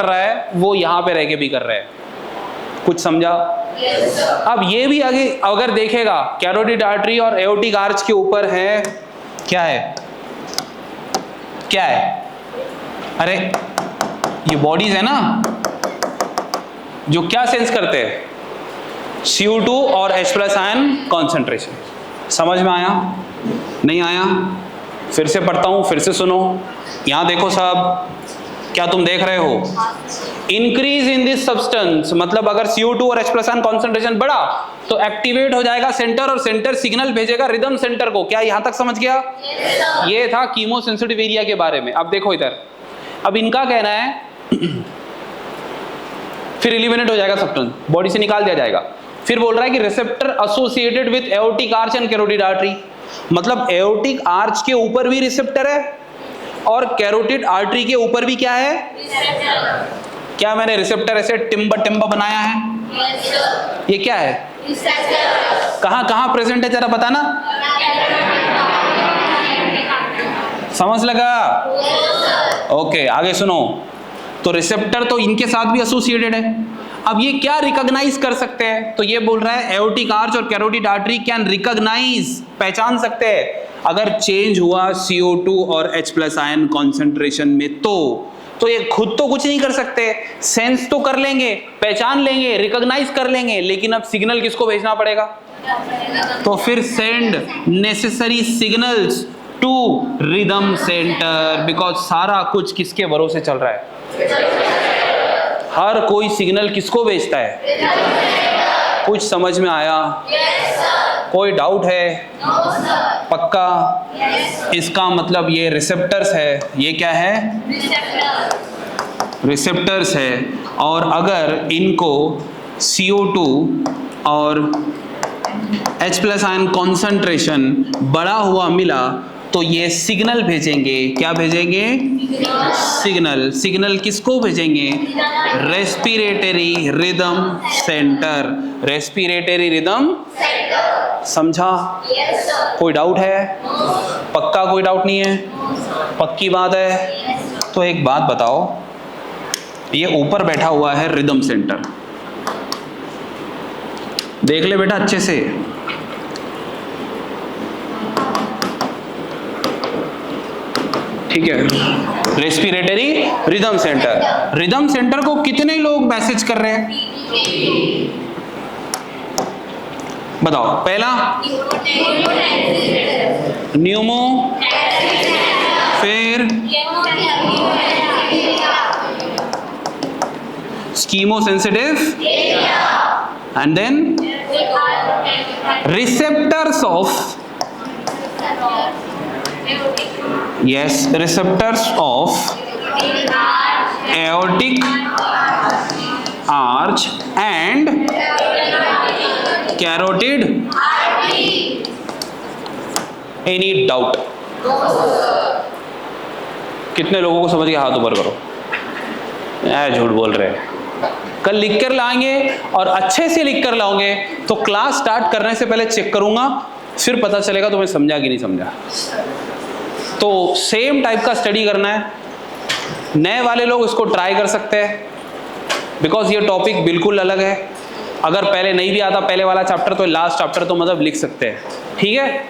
कर रहा है वो यहाँ पे रह के भी कर रहा है। कुछ समझा? अब ये भी आगे अगर देखेगा कैरोटिड आर्टरी और एओर्टिक आर्च के ऊपर है क्या है, क्या है? अरे ये बॉडीज है ना जो क्या सेंस करते हैं, CO2 और H+ आयन कॉन्सेंट्रेशन। समझ में आया? नहीं आया? फिर से पढ़ता हूं, फिर से सुनो। यहां देखो साहब, क्या तुम देख रहे हो? इंक्रीज इन दिस सब्सटेंस, मतलब अगर CO2 और H+ आयन कॉन्सेंट्रेशन बढ़ा तो एक्टिवेट हो जाएगा सेंटर, और सेंटर सिग्नल भेजेगा रिदम सेंटर को। क्या यहां तक समझ गया? ये था कीमोसेंसिटिव एरिया के बारे में। अब देखो इधर, अब इनका कहना है फिर एलिमिनेट हो जाएगा सब्सटेंस, बॉडी से निकाल दिया जाएगा। फिर बोल रहा है कि receptor associated with aortic arch and carotid artery, मतलब एओर्टिक आर्च के ऊपर भी रिसेप्टर है और कैरोटिड आर्टरी के ऊपर भी क्या है? क्या मैंने रिसेप्टर ऐसे टिम्बा बनाया है? ये क्या है? कहां कहां प्रेजेंट है जरा बताना। समझ लगा? ओके, आगे सुनो। तो रिसेप्टर तो इनके साथ भी एसोसिएटेड है। अब ये क्या रिकॉग्नाइज कर सकते हैं? तो ये बोल रहा है एओर्टिक आर्च और कैरोटिड आर्टरी कैन रिकॉग्नाइज, पहचान सकते हैं अगर चेंज हुआ CO2 और H+ आयन कॉन्सेंट्रेशन में। तो ये खुद तो कुछ नहीं कर सकते, सेंस तो कर लेंगे, पहचान लेंगे, रिकॉग्नाइज कर लेंगे, लेकिन अब सिग्नल किसको भेजना पड़ेगा? तो फिर send necessary signals to rhythm centre, because सारा कुछ किसके भरोसे चल रहा है? हर कोई सिग्नल किसको भेजता है? कुछ समझ में आया? कोई डाउट है? पक्का? इसका मतलब ये रिसेप्टर्स है। ये क्या है? रिसेप्टर्स है। और अगर इनको CO2 और H+ आयन कॉन्सेंट्रेशन बढ़ा हुआ मिला तो ये सिग्नल भेजेंगे। क्या भेजेंगे? सिग्नल। सिग्नल किसको भेजेंगे? Respiratory rhythm centre. Respiratory rhythm समझा? कोई डाउट है? पक्का कोई डाउट नहीं है? पक्की बात है? तो एक बात बताओ, ये ऊपर बैठा हुआ है रिदम सेंटर, देख ले बेटा अच्छे से। ठीक है, respiratory rhythm centre. Rhythm centre को कितने लोग मैसेज कर रहे हैं? बताओ। पहला न्यूमो, फिर chemosensitive, and then receptors of, yes, receptors of aortic arch and carotid artery. Any doubt? कितने लोगों को समझ गया? हाथ ऊपर करो। झूठ बोल रहे हैं। कल लिख कर लाएंगे और अच्छे से लिख कर लाओगे तो क्लास स्टार्ट करने से पहले चेक करूंगा, फिर पता चलेगा तुम्हें समझा कि नहीं समझा। तो सेम टाइप का स्टडी करना है। नए वाले लोग इसको ट्राई कर सकते हैं, बिकॉज ये टॉपिक बिल्कुल अलग है। अगर पहले नहीं भी आता पहले वाला चैप्टर, तो लास्ट चैप्टर तो मतलब लिख सकते हैं। ठीक है?